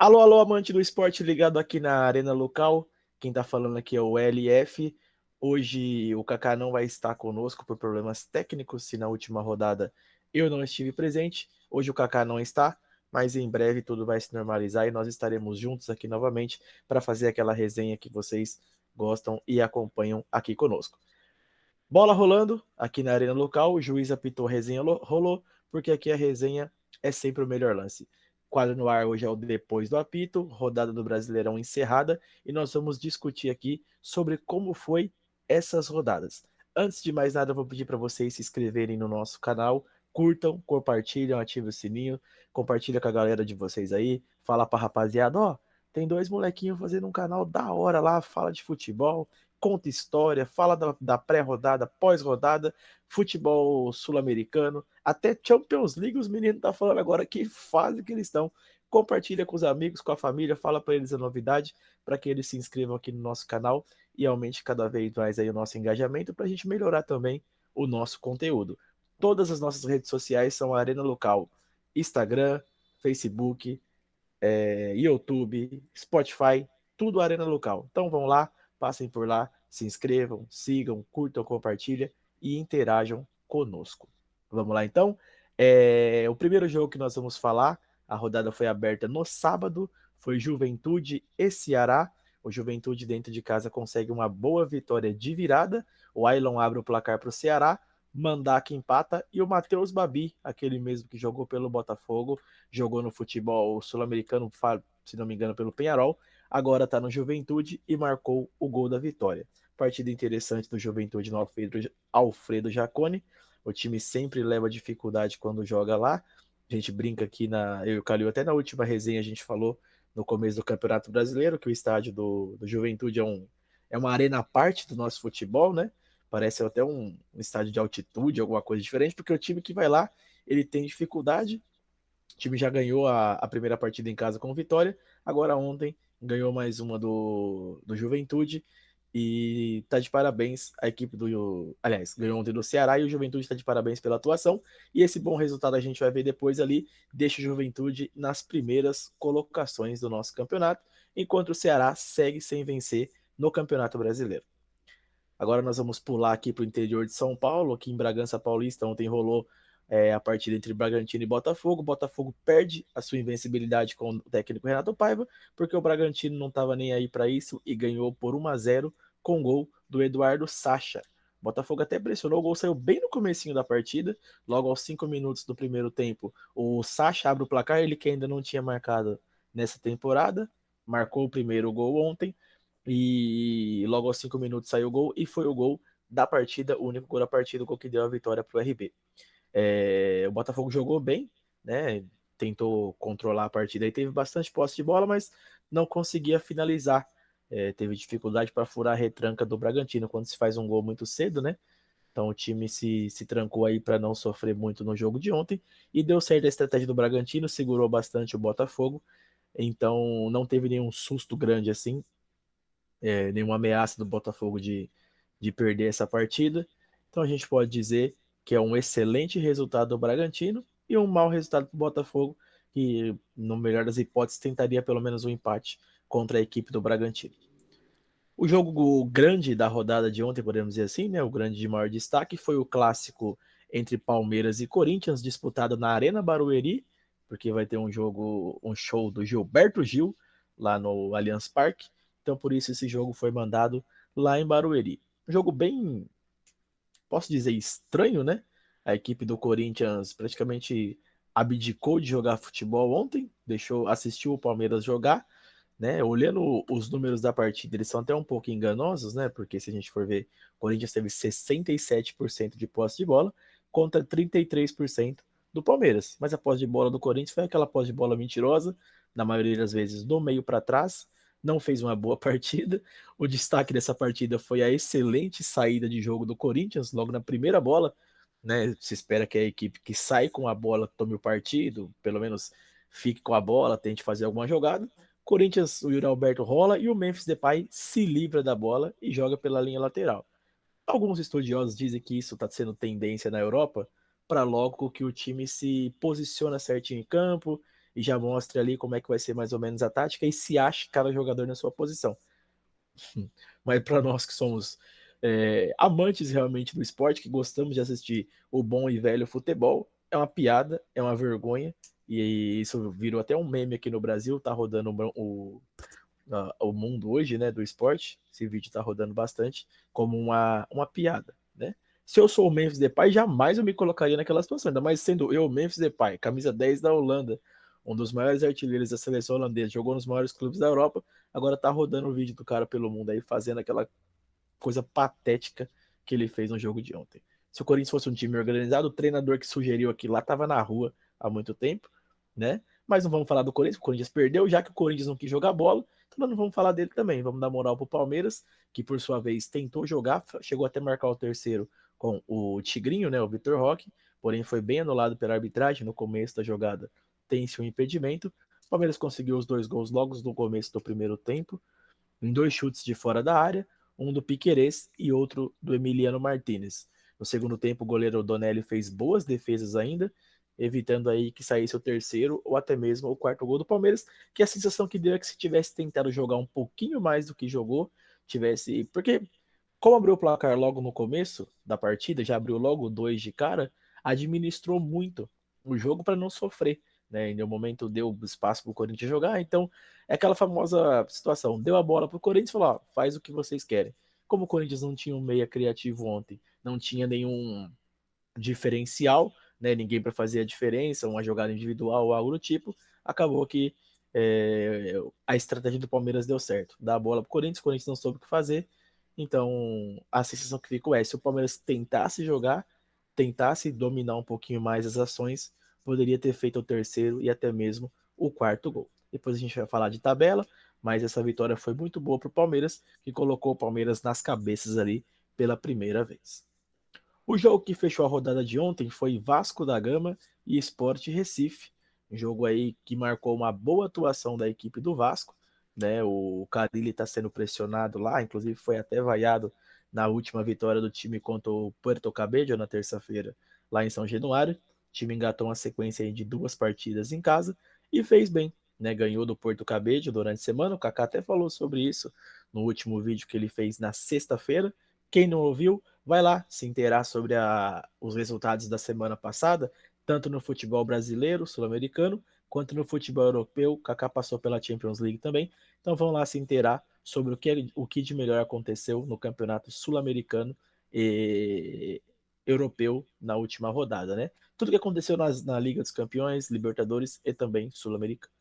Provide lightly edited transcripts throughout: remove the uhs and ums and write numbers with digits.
Alô, alô, amante do esporte ligado aqui na Arena Local. Quem tá falando aqui é o LF. Hoje o Kaká não vai estar conosco por problemas técnicos, se na última rodada eu não estive presente. Hoje o Kaká não está, mas em breve tudo vai se normalizar e nós estaremos juntos aqui novamente para fazer aquela resenha que vocês gostam e acompanham aqui conosco. Bola rolando aqui na Arena Local, o juiz apitou, resenha rolou, porque aqui a resenha é sempre o melhor lance. Quadro no ar hoje é o Depois do Apito, rodada do Brasileirão encerrada, e nós vamos discutir aqui sobre como foi essas rodadas. Antes de mais nada, eu vou pedir para vocês se inscreverem no nosso canal, curtam, compartilham, ativem o sininho, compartilha com a galera de vocês aí, fala pra rapaziada, ó, tem dois molequinhos fazendo um canal da hora lá, fala de futebol, conta história, fala da pré-rodada, pós-rodada, futebol sul-americano, até Champions League os meninos estão falando agora que fase que eles estão. Compartilha com os amigos, com a família, fala para eles a novidade, para que eles se inscrevam aqui no nosso canal e aumente cada vez mais aí o nosso engajamento para a gente melhorar também o nosso conteúdo. Todas as nossas redes sociais são a Arena Local, Instagram, Facebook, YouTube, Spotify, tudo Arena Local. Então vão lá, passem por lá, se inscrevam, sigam, curtam, compartilhem e interajam conosco. Vamos lá então? O primeiro jogo que nós vamos falar, a rodada foi aberta no sábado, foi Juventude e Ceará. O Juventude dentro de casa consegue uma boa vitória de virada. O Ailon abre o placar para o Ceará, Mandaca empata e o Matheus Babi, aquele mesmo que jogou pelo Botafogo, jogou no futebol sul-americano, se não me engano, pelo Penharol, agora está no Juventude e marcou o gol da vitória. Partida interessante do Juventude no Alfredo Jaconi. O time sempre leva dificuldade quando joga lá. A gente brinca aqui eu e o Calil, até na última resenha a gente falou no começo do Campeonato Brasileiro que o estádio do Juventude é uma arena à parte do nosso futebol, né? Parece até um estádio de altitude, alguma coisa diferente, porque o time que vai lá, ele tem dificuldade. O time já ganhou a primeira partida em casa com vitória. Agora ontem ganhou mais uma do Juventude. E tá de parabéns a equipe do. Aliás, ganhou ontem do Ceará e o Juventude está de parabéns pela atuação. E esse bom resultado a gente vai ver depois ali. Deixa o Juventude nas primeiras colocações do nosso campeonato, enquanto o Ceará segue sem vencer no Campeonato Brasileiro. Agora nós vamos pular aqui para o interior de São Paulo, aqui em Bragança Paulista, ontem rolou a partida entre Bragantino e Botafogo. Botafogo perde a sua invencibilidade com o técnico Renato Paiva, porque o Bragantino não estava nem aí para isso e ganhou por 1-0 com gol do Eduardo Sacha. O Botafogo até pressionou, o gol saiu bem no comecinho da partida, logo aos 5 minutos do primeiro tempo. O Sacha abre o placar, ele que ainda não tinha marcado nessa temporada, marcou o primeiro gol ontem, e logo aos 5 minutos saiu o gol e foi o gol da partida, o único gol da partida, o gol que deu a vitória para o RB. O Botafogo jogou bem, né? Tentou controlar a partida e teve bastante posse de bola, mas não conseguia finalizar. Teve dificuldade para furar a retranca do Bragantino quando se faz um gol muito cedo, né? Então o time se trancou aí para não sofrer muito no jogo de ontem e deu certo a estratégia do Bragantino, segurou bastante o Botafogo, então não teve nenhum susto grande assim, nenhuma ameaça do Botafogo de perder essa partida. Então a gente pode dizer que é um excelente resultado do Bragantino e um mau resultado para o Botafogo, que, no melhor das hipóteses, tentaria pelo menos um empate contra a equipe do Bragantino. O jogo grande da rodada de ontem, podemos dizer assim, né, o grande de maior destaque, foi o clássico entre Palmeiras e Corinthians, disputado na Arena Barueri, porque vai ter um show do Gilberto Gil lá no Allianz Parque. Então, por isso, esse jogo foi mandado lá em Barueri. Um jogo bem, posso dizer, estranho, né? A equipe do Corinthians praticamente abdicou de jogar futebol ontem, assistiu o Palmeiras jogar, né? Olhando os números da partida, eles são até um pouco enganosos, né? Porque se a gente for ver, o Corinthians teve 67% de posse de bola contra 33% do Palmeiras. Mas a posse de bola do Corinthians foi aquela posse de bola mentirosa, na maioria das vezes do meio para trás, não fez uma boa partida. O destaque dessa partida foi a excelente saída de jogo do Corinthians, logo na primeira bola, né? Se espera que a equipe que sai com a bola tome o partido, pelo menos fique com a bola, tente fazer alguma jogada. Corinthians, o Yuri Alberto rola e o Memphis Depay se livra da bola e joga pela linha lateral. Alguns estudiosos dizem que isso está sendo tendência na Europa para logo que o time se posiciona certinho em campo e já mostre ali como é que vai ser mais ou menos a tática e se ache cada jogador na sua posição. Mas para nós que somos amantes realmente do esporte, que gostamos de assistir o bom e velho futebol, é uma piada, é uma vergonha, e isso virou até um meme aqui no Brasil, tá rodando o mundo hoje, né, do esporte. Esse vídeo tá rodando bastante como uma piada, né? Se eu sou o Memphis Depay, jamais eu me colocaria naquela situação, ainda mais sendo eu, Memphis Depay, camisa 10 da Holanda, um dos maiores artilheiros da seleção holandesa, jogou nos maiores clubes da Europa, agora tá rodando o vídeo do cara pelo mundo aí, fazendo aquela coisa patética que ele fez no jogo de ontem. Se o Corinthians fosse um time organizado, o treinador que sugeriu aquilo lá estava na rua há muito tempo, né? Mas não vamos falar do Corinthians, o Corinthians perdeu, já que o Corinthians não quis jogar bola, então nós não vamos falar dele também. Vamos dar moral pro Palmeiras, que por sua vez tentou jogar, chegou até marcar o terceiro com o Tigrinho, né, o Vitor Roque, porém foi bem anulado pela arbitragem no começo da jogada, tem-se um impedimento. O Palmeiras conseguiu os 2 gols logo no começo do primeiro tempo, em 2 chutes de fora da área, um do Piquerez e outro do Emiliano Martinez. No segundo tempo, o goleiro Donelli fez boas defesas ainda, evitando aí que saísse o terceiro ou até mesmo o quarto gol do Palmeiras, que a sensação que deu é que se tivesse tentado jogar um pouquinho mais do que jogou, tivesse... Porque como abriu o placar logo no começo da partida, já abriu logo 2 de cara, administrou muito o jogo para não sofrer, né? Em nenhum momento deu espaço para o Corinthians jogar, então é aquela famosa situação, deu a bola para o Corinthians e falou, ó, faz o que vocês querem. Como o Corinthians não tinha um meia criativo ontem, não tinha nenhum diferencial, né? Ninguém para fazer a diferença, uma jogada individual ou algo do tipo, acabou que a estratégia do Palmeiras deu certo. Dá a bola para o Corinthians não soube o que fazer, então a sensação que ficou é, se o Palmeiras tentasse jogar, tentasse dominar um pouquinho mais as ações, poderia ter feito o terceiro e até mesmo o quarto gol. Depois a gente vai falar de tabela, mas essa vitória foi muito boa para o Palmeiras, que colocou o Palmeiras nas cabeças ali pela primeira vez. O jogo que fechou a rodada de ontem foi Vasco da Gama e Sport Recife. Um jogo aí que marcou uma boa atuação da equipe do Vasco, né? O Carille está sendo pressionado lá, inclusive foi até vaiado na última vitória do time contra o Puerto Cabello na terça-feira, lá em São Januário. O time engatou uma sequência de 2 partidas em casa e fez bem, né? Ganhou do Porto Cabello durante a semana. O Kaká até falou sobre isso no último vídeo que ele fez na sexta-feira. Quem não ouviu, vai lá se inteirar sobre os resultados da semana passada, tanto no futebol brasileiro, sul-americano, quanto no futebol europeu. O Kaká passou pela Champions League também. Então vão lá se inteirar sobre o que de melhor aconteceu no campeonato sul-americano e europeu na última rodada, né? Tudo que aconteceu na Liga dos Campeões, Libertadores e também Sul-Americano.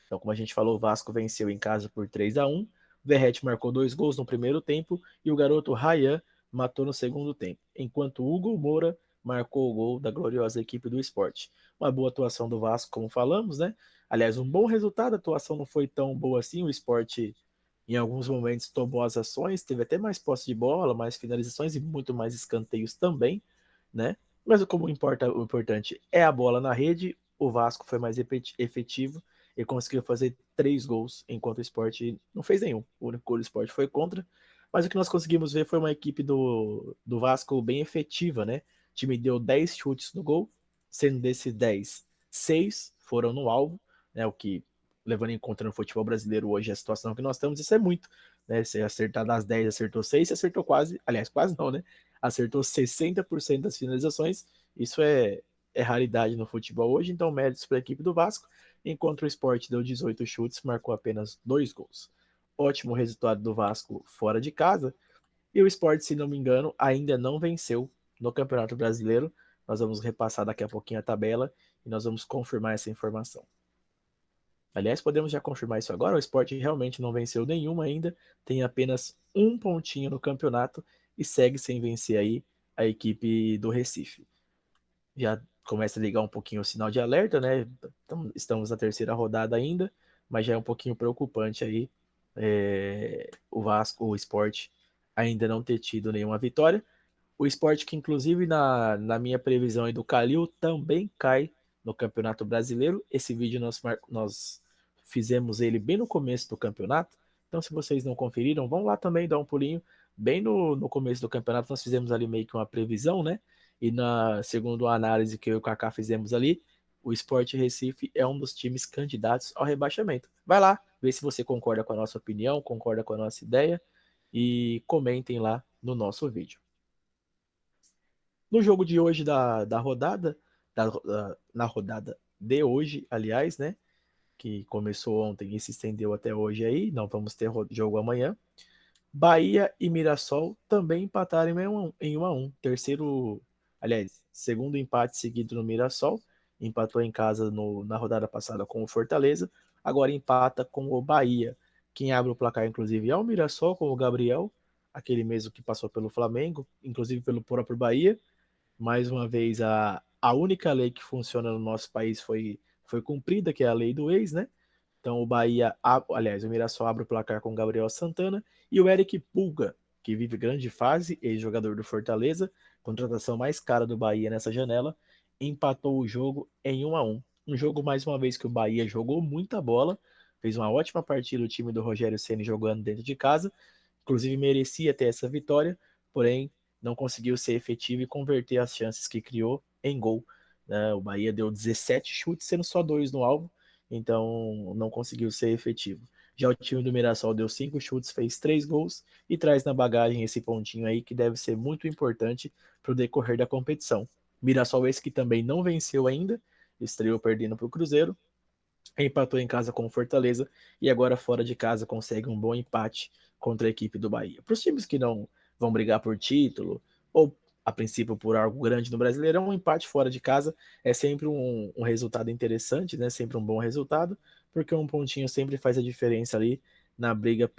Então, como a gente falou, o Vasco venceu em casa por 3-1. Verratti marcou 2 gols no primeiro tempo e o garoto Ryan matou no segundo tempo, enquanto Hugo Moura marcou o gol da gloriosa equipe do esporte. Uma boa atuação do Vasco, como falamos, né? Aliás, um bom resultado, a atuação não foi tão boa assim, o esporte em alguns momentos tomou as ações, teve até mais posse de bola, mais finalizações e muito mais escanteios também, né? Mas como importa, o importante é a bola na rede, o Vasco foi mais efetivo e conseguiu fazer 3 gols, enquanto o Sport não fez nenhum. O único gol do Sport foi contra. Mas o que nós conseguimos ver foi uma equipe do Vasco bem efetiva, né? O time deu 10 chutes no gol, sendo desses 10, 6 foram no alvo, né? O que, levando em conta no futebol brasileiro hoje a situação que nós estamos, isso é muito. Né? Se acertar das 10, acertou 6, você acertou quase, aliás, quase não, né? Acertou 60% das finalizações. Isso é raridade no futebol hoje, então méritos para a equipe do Vasco, enquanto o Sport deu 18 chutes, marcou apenas 2 gols. Ótimo resultado do Vasco fora de casa, e o Sport, se não me engano, ainda não venceu no Campeonato Brasileiro. Nós vamos repassar daqui a pouquinho a tabela e nós vamos confirmar essa informação. Aliás, podemos já confirmar isso agora, o Sport realmente não venceu nenhuma ainda, tem apenas um pontinho no campeonato e segue sem vencer aí a equipe do Recife. Já começa a ligar um pouquinho o sinal de alerta, né? Estamos na terceira rodada ainda, mas já é um pouquinho preocupante aí o Vasco, o Sport, ainda não ter tido nenhuma vitória. O Sport que, inclusive, na minha previsão aí do Calil, também cai no Campeonato Brasileiro. Esse vídeo nós fizemos ele bem no começo do campeonato. Então, se vocês não conferiram, vão lá também dar um pulinho. Bem no começo do campeonato, nós fizemos ali meio que uma previsão, né? E segundo a análise que eu e o Kaká fizemos ali, o Sport Recife é um dos times candidatos ao rebaixamento. Vai lá, vê se você concorda com a nossa opinião, concorda com a nossa ideia e comentem lá no nosso vídeo. No jogo de hoje da rodada, na rodada de hoje, aliás, né? Que começou ontem e se estendeu até hoje aí, não vamos ter jogo amanhã. Bahia e Mirassol também empataram em 1 a 1. Terceiro, aliás, segundo empate seguido no Mirassol. Empatou em casa na rodada passada com o Fortaleza. Agora empata com o Bahia. Quem abre o placar, inclusive, é o Mirassol, com o Gabriel, aquele mesmo que passou pelo Flamengo, inclusive pelo próprio Bahia. Mais uma vez, a única lei que funciona no nosso país foi cumprida, que é a lei do ex, né? Então o Bahia, aliás, o Mirassol abre o placar com o Gabriel Santana e o Eric Pulga, que vive grande fase, ex-jogador do Fortaleza, contratação mais cara do Bahia nessa janela, empatou o jogo em 1 a 1. Um jogo mais uma vez que o Bahia jogou muita bola, fez uma ótima partida o time do Rogério Ceni jogando dentro de casa, inclusive merecia ter essa vitória, porém não conseguiu ser efetivo e converter as chances que criou em gol. O Bahia deu 17 chutes, sendo só 2 no alvo, então não conseguiu ser efetivo. Já o time do Mirassol deu 5 chutes, fez 3 gols e traz na bagagem esse pontinho aí que deve ser muito importante para o decorrer da competição. Mirassol esse que também não venceu ainda, estreou perdendo para o Cruzeiro, empatou em casa com o Fortaleza e agora fora de casa consegue um bom empate contra a equipe do Bahia. Para os times que não vão brigar por título ou a princípio por algo grande no Brasileirão, um empate fora de casa é sempre um resultado interessante, né? Sempre um bom resultado, porque um pontinho sempre faz a diferença ali na briga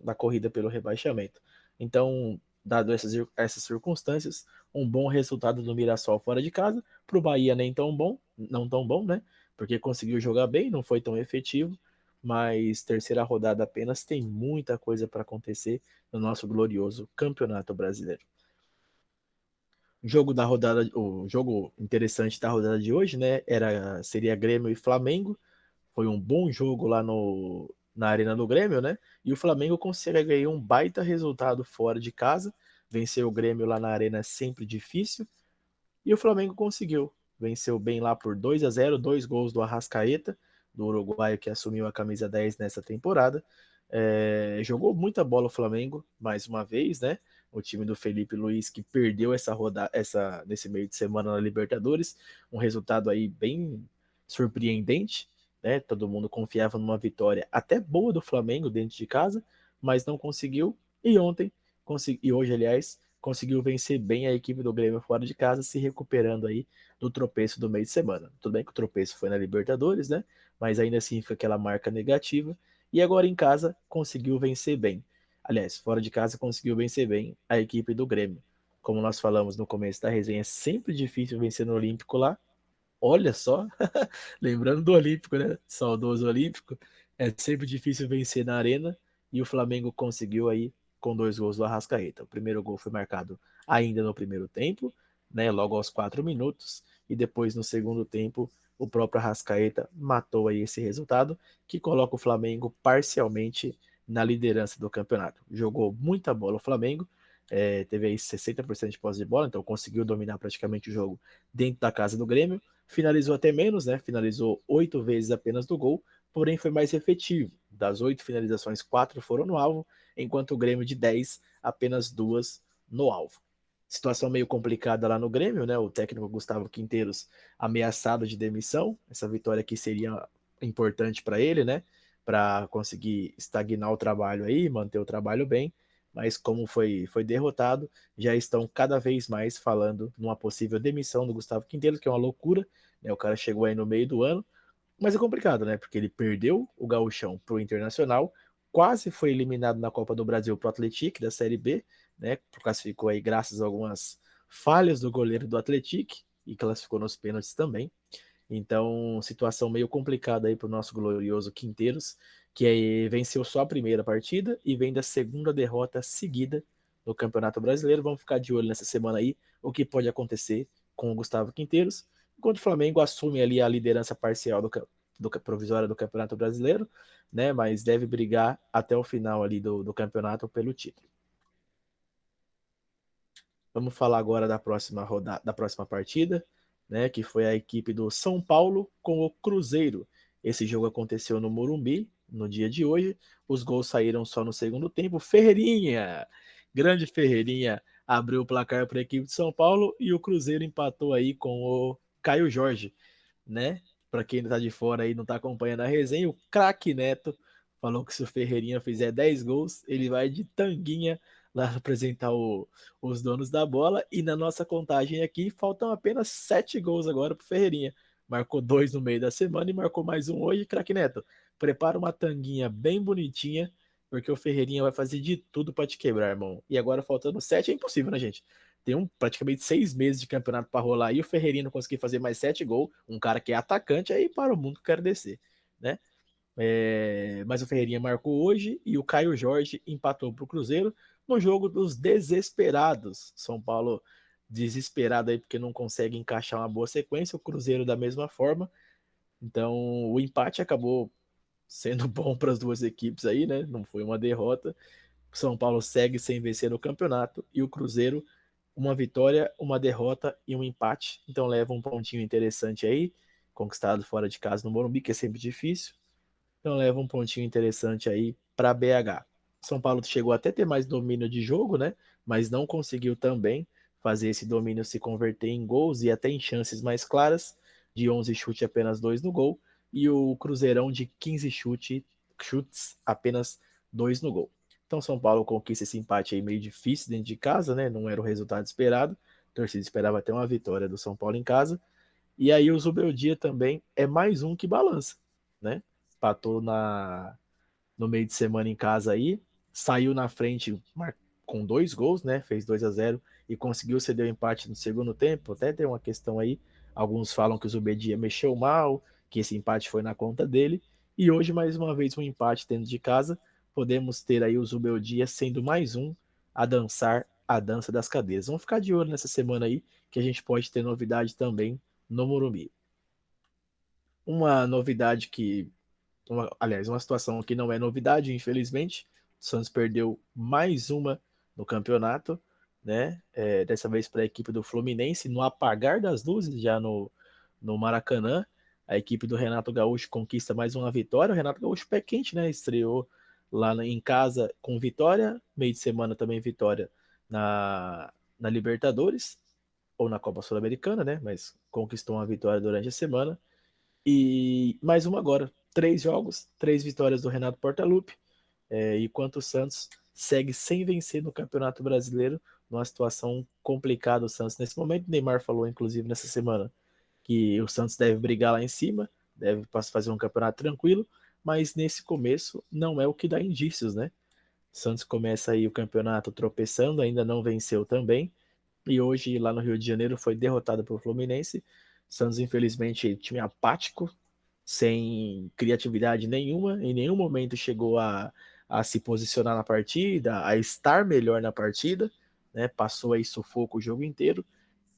na corrida pelo rebaixamento. Então, dado essas circunstâncias, um bom resultado do Mirassol fora de casa, para o Bahia nem tão bom, não tão bom, né? Porque conseguiu jogar bem, não foi tão efetivo, mas terceira rodada apenas tem muita coisa para acontecer no nosso glorioso Campeonato Brasileiro. O jogo interessante da rodada de hoje, né, seria Grêmio e Flamengo. Foi um bom jogo lá na Arena do Grêmio, né? E o Flamengo consegue aí um baita resultado fora de casa. Vencer o Grêmio lá na Arena é sempre difícil. E o Flamengo conseguiu. Venceu bem lá por 2 a 0, 2 gols do Arrascaeta, do uruguaio que assumiu a camisa 10 nessa temporada. Jogou muita bola o Flamengo, mais uma vez, né? O time do Felipe Luiz que perdeu nesse meio de semana na Libertadores. Um resultado aí bem surpreendente, né? Todo mundo confiava numa vitória até boa do Flamengo dentro de casa, mas não conseguiu. E hoje, aliás, conseguiu vencer bem a equipe do Grêmio fora de casa, se recuperando aí do tropeço do meio de semana. Tudo bem que o tropeço foi na Libertadores, né? Mas ainda assim fica aquela marca negativa. E agora em casa conseguiu vencer bem. Aliás, fora de casa conseguiu vencer bem a equipe do Grêmio. Como nós falamos no começo da resenha, é sempre difícil vencer no Olímpico lá. Olha só, lembrando do Olímpico, né? Saudoso Olímpico. É sempre difícil vencer na Arena e o Flamengo conseguiu aí com 2 gols do Arrascaeta. O primeiro gol foi marcado ainda no primeiro tempo, né? Logo aos 4 minutos. E depois no segundo tempo, o próprio Arrascaeta matou aí esse resultado que coloca o Flamengo parcialmente na liderança do campeonato. Jogou muita bola o Flamengo, teve aí 60% de posse de bola, então conseguiu dominar praticamente o jogo dentro da casa do Grêmio. Finalizou até menos, né? Finalizou 8 vezes apenas do gol, porém foi mais efetivo. Das 8 finalizações, 4 foram no alvo, enquanto o Grêmio de 10, apenas 2 no alvo. Situação meio complicada lá no Grêmio, né? O técnico Gustavo Quinteiros ameaçado de demissão. Essa vitória aqui seria importante para ele, né? Para conseguir estagnar o trabalho aí, manter o trabalho bem. Mas como foi derrotado, já estão cada vez mais falando numa possível demissão do Gustavo Quinteiros, que é uma loucura, né? O cara chegou aí no meio do ano, mas é complicado, né? Porque ele perdeu o Gauchão pro Internacional, quase foi eliminado na Copa do Brasil pro Atlético da Série B, né? Classificou aí graças a algumas falhas do goleiro do Atlético e classificou nos pênaltis também. Então, situação meio complicada aí pro nosso glorioso Quinteiros, que aí venceu só a primeira partida e vem da segunda derrota seguida no Campeonato Brasileiro. Vamos ficar de olho nessa semana aí, o que pode acontecer com o Gustavo Quinteiros, enquanto o Flamengo assume ali a liderança parcial do provisória do Campeonato Brasileiro, né? Mas deve brigar até o final ali do campeonato pelo título. Vamos falar agora da próxima rodada, da próxima partida. né, que foi a equipe do São Paulo com o Cruzeiro. Esse jogo aconteceu no Morumbi, no dia de hoje. Os gols saíram só no segundo tempo. Ferreirinha, grande Ferreirinha, abriu o placar para a equipe de São Paulo e o Cruzeiro empatou aí com o Caio Jorge, né? Para quem tá de fora aí não tá acompanhando a resenha, o craque Neto falou que se o Ferreirinha fizer 10 gols, ele vai de tanguinha lá representar os donos da bola. E na nossa contagem aqui, faltam apenas 7 gols agora pro Ferreirinha. Marcou 2 no meio da semana e marcou mais um hoje. Craque Neto, prepara uma tanguinha bem bonitinha, porque o Ferreirinha vai fazer de tudo para te quebrar, irmão. E agora faltando 7 é impossível, né, gente? Tem praticamente 6 meses de campeonato para rolar e o Ferreirinha não conseguir fazer mais 7 gols. Um cara que é atacante, aí para o mundo que quero descer, né? Mas o Ferreirinha marcou hoje e o Caio Jorge empatou para o Cruzeiro no jogo dos desesperados. São Paulo desesperado aí porque não consegue encaixar uma boa sequência, o Cruzeiro da mesma forma. Então o empate acabou sendo bom para as duas equipes aí, né? Não foi uma derrota. O São Paulo segue sem vencer no campeonato e o Cruzeiro uma vitória, uma derrota e um empate. Então leva um pontinho interessante aí, conquistado fora de casa no Morumbi, que é sempre difícil. Então leva um pontinho interessante aí para BH. São Paulo chegou até ter mais domínio de jogo, né? Mas não conseguiu também fazer esse domínio se converter em gols e até em chances mais claras. De 11 chutes, apenas 2 no gol. E o Cruzeirão de 15 chutes, apenas 2 no gol. Então São Paulo conquista esse empate aí meio difícil dentro de casa, né? Não era o resultado esperado. A torcida esperava até uma vitória do São Paulo em casa. E aí o Zubeldia também é mais um que balança, né? Empatou no meio de semana em casa aí, saiu na frente com 2 gols, né? Fez 2-0 e conseguiu ceder o empate no segundo tempo. Até tem uma questão aí, alguns falam que o Zubeldia mexeu mal, que esse empate foi na conta dele. E hoje, mais uma vez, um empate dentro de casa. Podemos ter aí o Zubeldia sendo mais um a dançar a dança das cadeiras. Vamos ficar de olho nessa semana aí, que a gente pode ter novidade também no Morumbi. Uma novidade aliás, uma situação que não é novidade, infelizmente. O Santos perdeu mais uma no campeonato, né? Dessa vez para a equipe do Fluminense, no apagar das luzes, já no Maracanã. A equipe do Renato Gaúcho conquista mais uma vitória. O Renato Gaúcho pé quente, né? Estreou lá em casa com vitória, meio de semana também vitória na Libertadores, ou na Copa Sul-Americana, né? Mas conquistou uma vitória durante a semana. E mais uma agora. 3 jogos, 3 vitórias do Renato Portaluppi, enquanto o Santos segue sem vencer no Campeonato Brasileiro, numa situação complicada o Santos nesse momento. O Neymar falou, inclusive, nessa semana, que o Santos deve brigar lá em cima, deve fazer um campeonato tranquilo, mas nesse começo não é o que dá indícios, né? O Santos começa aí o campeonato tropeçando, ainda não venceu também, e hoje lá no Rio de Janeiro foi derrotado pelo Fluminense. Santos, infelizmente, time apático, sem criatividade nenhuma, em nenhum momento chegou a se posicionar na partida, a estar melhor na partida, né? Passou aí sufoco o jogo inteiro,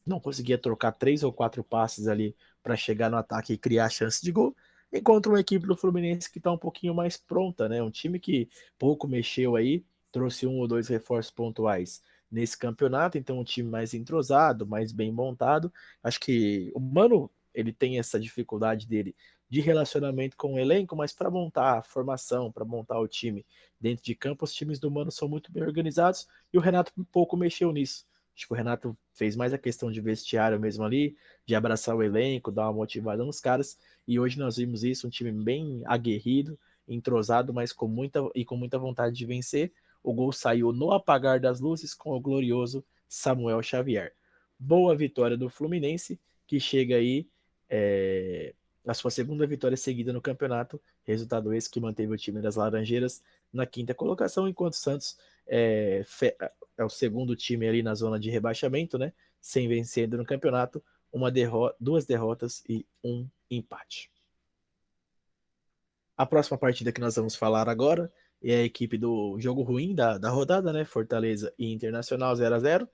não conseguia trocar 3 ou 4 passes ali para chegar no ataque e criar chance de gol. Enquanto uma equipe do Fluminense que está um pouquinho mais pronta, né? Um time que pouco mexeu aí, trouxe 1 ou 2 reforços pontuais nesse campeonato, então um time mais entrosado, mais bem montado. Acho que o Mano ele tem essa dificuldade dele de relacionamento com o elenco, mas para montar a formação, para montar o time dentro de campo, os times do Mano são muito bem organizados e o Renato um pouco mexeu nisso. Acho que o Renato fez mais a questão de vestiário mesmo ali, de abraçar o elenco, dar uma motivada nos caras. E hoje nós vimos isso, um time bem aguerrido, entrosado, mas com muita vontade de vencer. O gol saiu no apagar das luzes com o glorioso Samuel Xavier. Boa vitória do Fluminense, que chega aí a sua segunda vitória seguida no campeonato. Resultado esse que manteve o time das Laranjeiras na quinta colocação, enquanto o Santos é, é o segundo time ali na zona de rebaixamento, né? Sem vencer no campeonato, 2 derrotas e 1 empate. A próxima partida que nós vamos falar agora é a equipe do jogo ruim da rodada, né? Fortaleza e Internacional 0-0.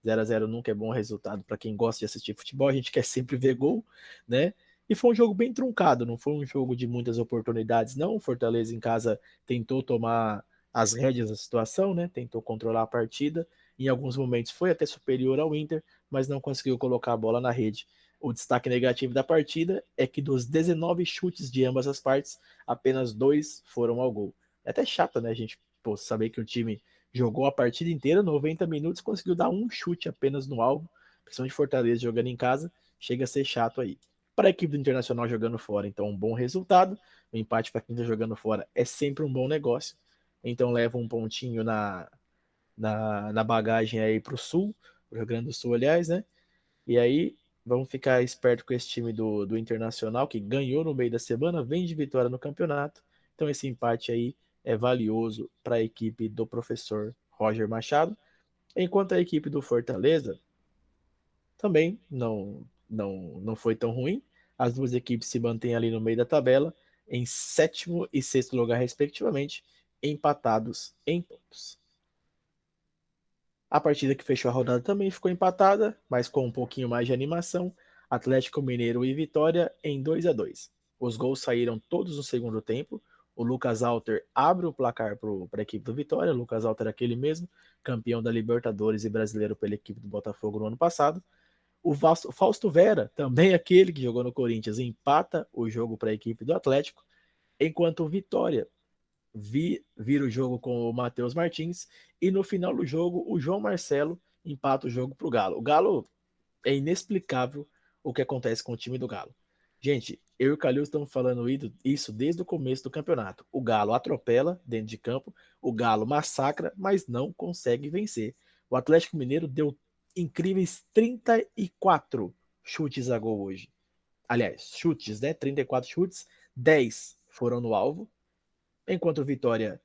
0-0 nunca é bom resultado para quem gosta de assistir futebol, a gente quer sempre ver gol, né? E foi um jogo bem truncado, não foi um jogo de muitas oportunidades, não. O Fortaleza em casa tentou tomar as rédeas da situação, né? Tentou controlar a partida. Em alguns momentos foi até superior ao Inter, mas não conseguiu colocar a bola na rede. O destaque negativo da partida é que dos 19 chutes de ambas as partes, apenas 2 foram ao gol. É até chato, né, a gente saber que o time jogou a partida inteira, 90 minutos, conseguiu dar um chute apenas no alvo, principalmente Fortaleza jogando em casa, chega a ser chato aí. Para a equipe do Internacional jogando fora, então um bom resultado. O empate para quem está jogando fora é sempre um bom negócio. Então leva um pontinho na bagagem aí para o Sul, pro Rio Grande do Sul, aliás, né? E aí, vamos ficar esperto com esse time do Internacional, que ganhou no meio da semana, vem de vitória no campeonato. Então, esse empate aí é valioso para a equipe do professor Roger Machado. Enquanto a equipe do Fortaleza também não foi tão ruim. As duas equipes se mantêm ali no meio da tabela, em sétimo e sexto lugar, respectivamente, empatados em pontos. A partida que fechou a rodada também ficou empatada, mas com um pouquinho mais de animação. Atlético Mineiro e Vitória em 2-2. Os gols saíram todos no segundo tempo. O Lucas Alter abre o placar para a equipe do Vitória. O Lucas Alter é aquele mesmo, campeão da Libertadores e brasileiro pela equipe do Botafogo no ano passado. O Fausto Vera, também aquele que jogou no Corinthians, empata o jogo para a equipe do Atlético, enquanto o Vitória vira o jogo com o Matheus Martins e no final do jogo o João Marcelo empata o jogo para o Galo. O Galo é inexplicável o que acontece com o time do Galo. Gente, eu e o Calil estamos falando isso desde o começo do campeonato. O Galo atropela dentro de campo, o Galo massacra, mas não consegue vencer. O Atlético Mineiro deu incríveis 34 chutes a gol hoje. Aliás, chutes, né? 34 chutes, 10 foram no alvo, enquanto o Vitória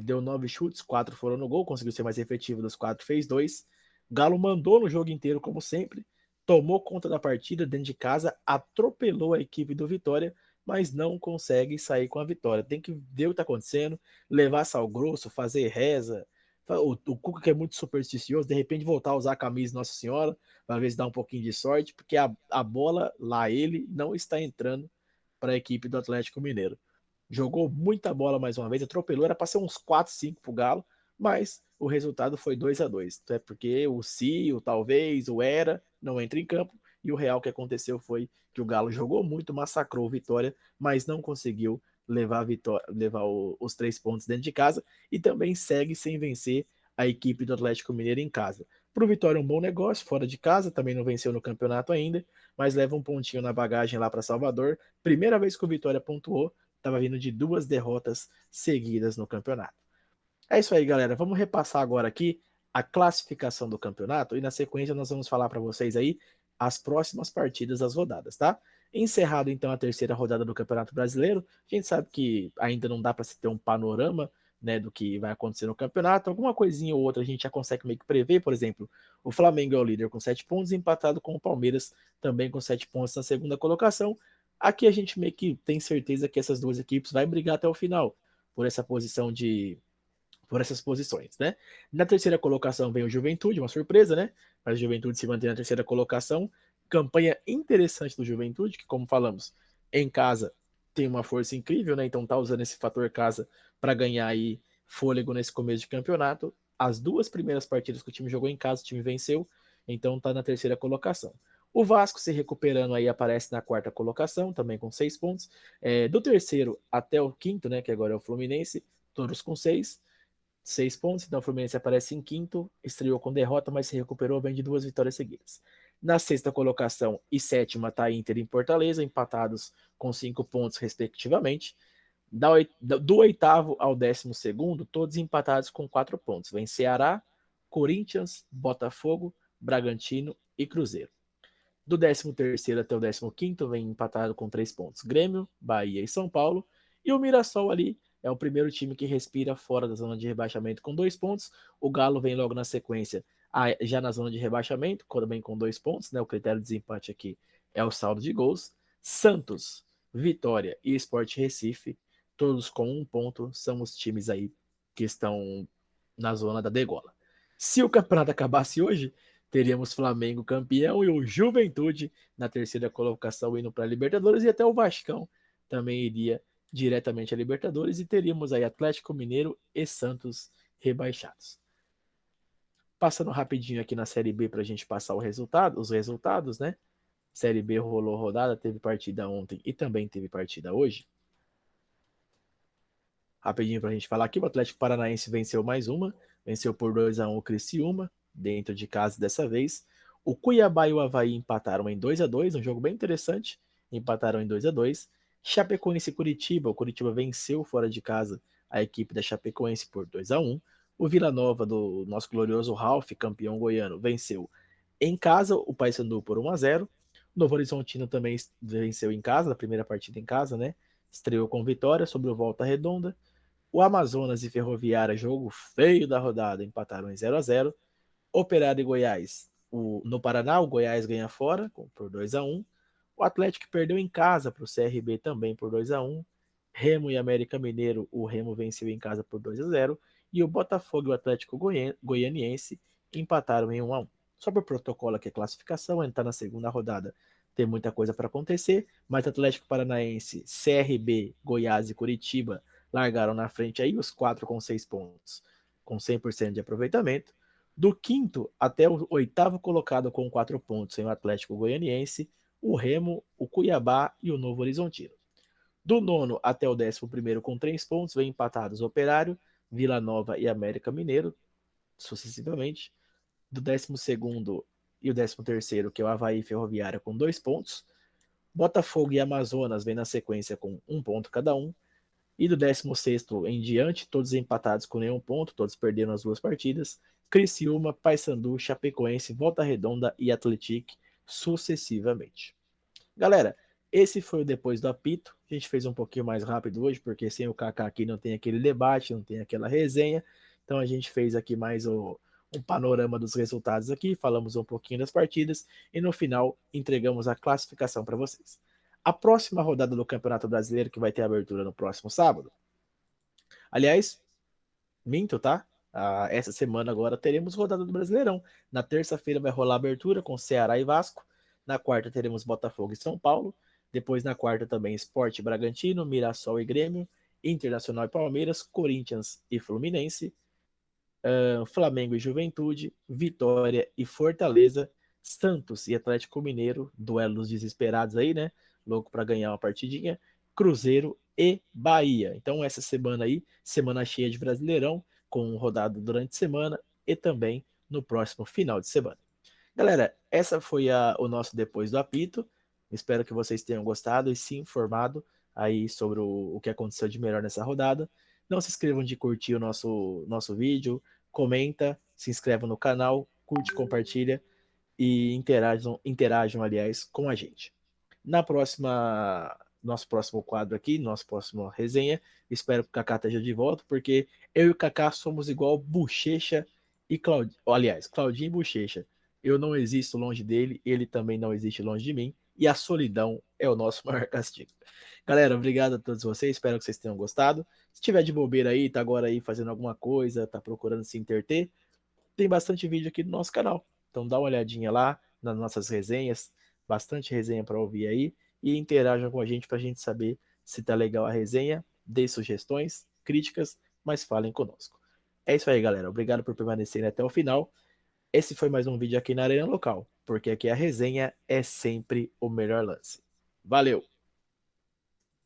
deu 9 chutes, 4 foram no gol, conseguiu ser mais efetivo dos 4, fez 2. Galo mandou no jogo inteiro, como sempre, tomou conta da partida dentro de casa, atropelou a equipe do Vitória, mas não consegue sair com a vitória. Tem que ver o que está acontecendo, levar sal grosso, fazer reza. O Cuca, que é muito supersticioso, de repente voltar a usar a camisa Nossa Senhora, para ver se dá um pouquinho de sorte, porque a bola lá, ele não está entrando para a equipe do Atlético Mineiro. Jogou muita bola mais uma vez, atropelou, era para ser uns 4, 5 pro Galo, mas o resultado foi 2-2. É porque o se, o talvez, o era, não entra em campo, e o real que aconteceu foi que o Galo jogou muito, massacrou o Vitória, mas não conseguiu levar, os 3 pontos dentro de casa, e também segue sem vencer a equipe do Atlético Mineiro em casa. Para o Vitória, um bom negócio, fora de casa, também não venceu no campeonato ainda, mas leva um pontinho na bagagem lá para Salvador. Primeira vez que o Vitória pontuou, estava vindo de 2 derrotas seguidas no campeonato. É isso aí, galera. Vamos repassar agora aqui a classificação do campeonato e na sequência nós vamos falar para vocês aí as próximas partidas das rodadas, tá? Encerrado então a terceira rodada do Campeonato Brasileiro, a gente sabe que ainda não dá para se ter um panorama, né, do que vai acontecer no campeonato. Alguma coisinha ou outra a gente já consegue meio que prever, por exemplo, o Flamengo é o líder com 7 pontos, empatado com o Palmeiras também com 7 pontos na segunda colocação. Aqui a gente meio que tem certeza que essas duas equipes vai brigar até o final por essa posição por essas posições, né? Na terceira colocação vem o Juventude, uma surpresa, né? Mas o Juventude se mantém na terceira colocação. Campanha interessante do Juventude, que, como falamos, em casa tem uma força incrível, né? Então tá usando esse fator casa para ganhar aí fôlego nesse começo de campeonato. As duas primeiras partidas que o time jogou em casa, o time venceu, então tá na terceira colocação. O Vasco se recuperando aí aparece na quarta colocação, também com 6 pontos. Do terceiro até o quinto, né? Que agora é o Fluminense, todos com 6 pontos, então o Fluminense aparece em quinto, estreou com derrota, mas se recuperou, vem de 2 vitórias seguidas. Na sexta colocação e sétima está Inter e Fortaleza, empatados com 5 pontos, respectivamente. Do oitavo ao 12º, todos empatados com 4 pontos. Vem Ceará, Corinthians, Botafogo, Bragantino e Cruzeiro. Do 13º até o 15º vem empatado com 3 pontos. Grêmio, Bahia e São Paulo. E o Mirassol ali é o primeiro time que respira fora da zona de rebaixamento com 2 pontos. O Galo vem logo na sequência, já na zona de rebaixamento, também com 2 pontos. Né? O critério de desempate aqui é o saldo de gols. Santos, Vitória e Sport Recife, todos com 1 ponto, são os times aí que estão na zona da degola. Se o campeonato acabasse hoje, teríamos Flamengo campeão e o Juventude na terceira colocação indo para a Libertadores, e até o Vascão também iria diretamente a Libertadores, e teríamos aí Atlético Mineiro e Santos rebaixados. Passando rapidinho aqui na Série B para a gente passar os resultados, né? Série B rolou rodada, teve partida ontem e também teve partida hoje. Rapidinho pra gente falar aqui, o Atlético Paranaense venceu mais uma, venceu por 2-1 o Criciúma, dentro de casa dessa vez. O Cuiabá e o Avaí empataram em 2-2, um jogo bem interessante, empataram em 2-2. Chapecoense e Curitiba, o Curitiba venceu fora de casa a equipe da Chapecoense por 2-1. O Vila Nova, do nosso glorioso Ralf, campeão goiano, venceu em casa o Paysandu por 1-0. O Novo Horizontino também venceu em casa, a primeira partida em casa, né? Estreou com vitória sobre o Volta Redonda. O Amazonas e Ferroviária, jogo feio da rodada, empataram em 0-0. Operário e Goiás, no Paraná, o Goiás ganha fora por 2-1. O Atlético perdeu em casa para o CRB também por 2-1. Remo e América Mineiro, o Remo venceu em casa por 2-0. E o Botafogo e o Atlético Goianiense empataram em 1-1. Só por protocolo aqui a classificação, entrar na segunda rodada tem muita coisa para acontecer, mas Atlético Paranaense, CRB, Goiás e Curitiba largaram na frente aí os 4 com 6 pontos, com 100% de aproveitamento. Do quinto até o oitavo colocado com 4 pontos em o Atlético Goianiense, o Remo, o Cuiabá e o Novo Horizontino. Do nono até o 11º com 3 pontos, vem empatados Operário, Vila Nova e América Mineiro, sucessivamente. Do 12º e o 13º, que é o Avaí Ferroviária, com 2 pontos. Botafogo e Amazonas vem na sequência com 1 ponto cada um. E do 16º em diante, todos empatados com nenhum ponto, todos perderam as duas partidas. Criciúma, Paysandu, Chapecoense, Volta Redonda e Atlético, sucessivamente. Galera, esse foi o Depois do Apito. A gente fez um pouquinho mais rápido hoje, porque sem o Kaká aqui não tem aquele debate, não tem aquela resenha. Então a gente fez aqui mais um panorama dos resultados aqui, falamos um pouquinho das partidas e no final entregamos a classificação para vocês. A próxima rodada do Campeonato Brasileiro, que vai ter abertura no próximo sábado. Aliás, minto, tá? Essa semana agora teremos rodada do Brasileirão. Na terça-feira vai rolar a abertura com Ceará e Vasco. Na quarta teremos Botafogo e São Paulo. Depois na quarta também Sport Bragantino, Mirassol e Grêmio, Internacional e Palmeiras, Corinthians e Fluminense, Flamengo e Juventude, Vitória e Fortaleza, Santos e Atlético Mineiro, duelos desesperados aí, né? Louco para ganhar uma partidinha, Cruzeiro e Bahia. Então essa semana aí, semana cheia de Brasileirão, com rodada durante a semana e também no próximo final de semana. Galera, essa foi o nosso Depois do Apito. Espero que vocês tenham gostado e se informado aí sobre o que aconteceu de melhor nessa rodada. Não se esqueçam de curtir o nosso vídeo, comenta, se inscreva no canal, curte, compartilha e interajam, aliás, com a gente. Nosso próximo quadro aqui, nosso próximo resenha, espero que o Kaká esteja de volta, porque eu e o Kaká somos igual Bochecha e Claudinho. Aliás, Claudinho e Bochecha. Eu não existo longe dele, ele também não existe longe de mim, e a solidão é o nosso maior castigo. Galera, obrigado a todos vocês, espero que vocês tenham gostado. Se tiver de bobeira aí, tá agora aí fazendo alguma coisa, tá procurando se interter, tem bastante vídeo aqui no nosso canal. Então dá uma olhadinha lá nas nossas resenhas, bastante resenha para ouvir aí e interajam com a gente para a gente saber se tá legal a resenha, dê sugestões, críticas, mas falem conosco. É isso aí, galera. Obrigado por permanecerem até o final. Esse foi mais um vídeo aqui na Arena Local, porque aqui a resenha é sempre o melhor lance. Valeu!